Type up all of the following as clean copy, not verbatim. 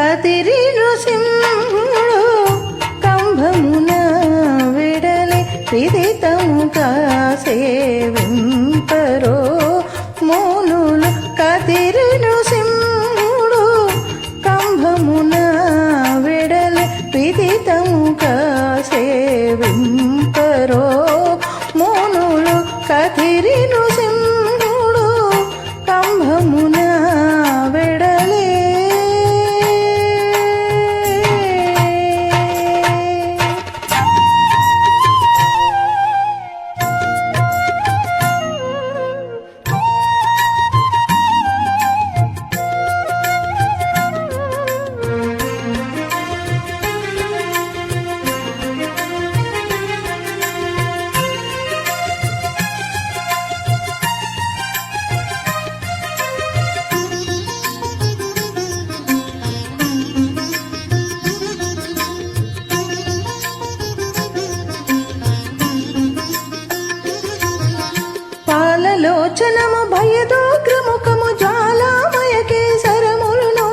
కదిరి నృసింహుడు కంభమున విడలి విదితముగా సేవింపరో మౌనులు. కదిరి నృసింహుడు కంభమున విడలి విదితముగా సేవింపరో మౌనులు. కదిరి నృసింహుడు కంభమున విడలి పాలలోచనము భయదోగ్రముఖము జ్వాలామయ కేసరములును.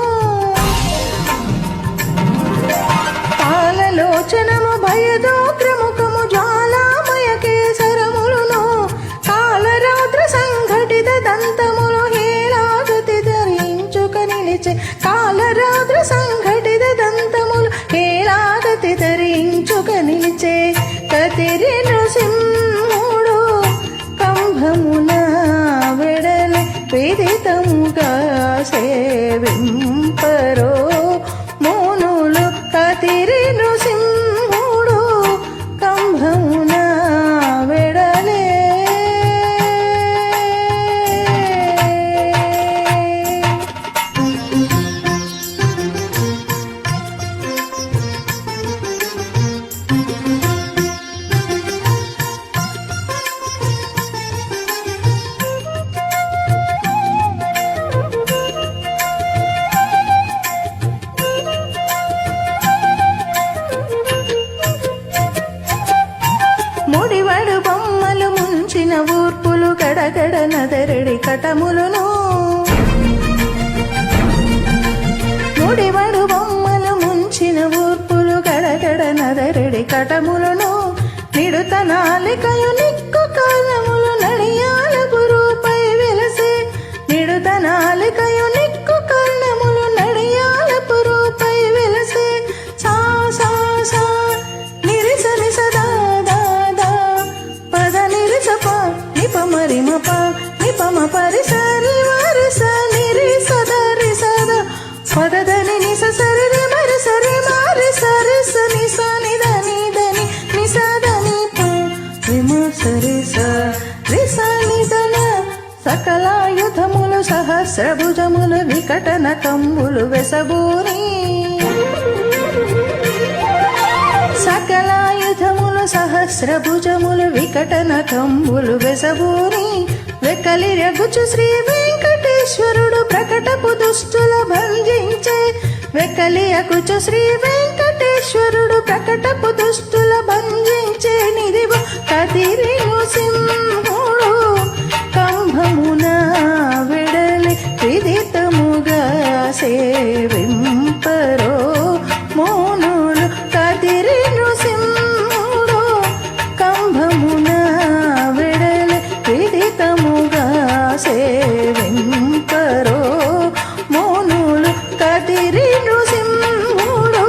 పాలలోచనము భయదోగ్రముఖము జ్వాలామయ కేసరములును. కాలరాత్ర సంఘటిత దంతములు హేళాగతి ధరించుక నిలిచే. కాలరాత్ర సంఘటిత దంతములు హేళాగతి ధరించుక నిలిచే. కదిరి నృసింహుడు కంభమున విడలి విదితముగా సేవింపరో మౌనులు. కదిరి నృసింహుడు కంభమున విడలే. ముడివడు బొమ్మలు ముంచిన ఊర్పులు గడగడ నదరడి కటములును. ముడివడు బొమ్మలు ముంచిన ఊర్పులు గడగడ నదరడి కటములును. నిడుత నాలికయు నిక్కు కాలములు నడియాల గురుపై వెలసే. నిడుత నాలికయు నిక్కు కాలములు నడియాల పురుపై వెలసే. సా సా సా నిరిస నిస దా దా దా పద నిరిస ప నిప మరి మ ప నిప మ పరి సరి వరి స నిరి సద రి సద పద దని నిస సరి రి మరి సరి మరి సరి స ని స ని ద ని ద ని ని స ద ని ప రి మ సరి స రి స ని ద న. సకలాయుధములు సహస్రభుజములు వికటన కంబులు వెసబూని. సకలాయుధములు సహస్రభుజములు వికటన కంబులు వెసబూని. వెకలి రగుచు శ్రీ వెంకటేశ్వరుడు ప్రకటపు దుష్టుల భంజించే. వెకలి అగుచు శ్రీ వెంకటేశ్వరుడు ప్రకటపు దుష్టుల భంజించే. నిదివో కదిరి నృసింహుడు కంభమున విడలి విదితముగా సేవింపరో మౌనులు. కదిరి నృసింహుడు కంభమున విడలి విదితముగా సేవింపరో మౌనులు. కదిరి నృసింహుడు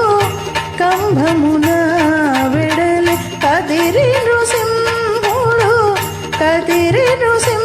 కంభమున విడలి. కదిరి నృసింహుడు కదిరి నృసింహుడు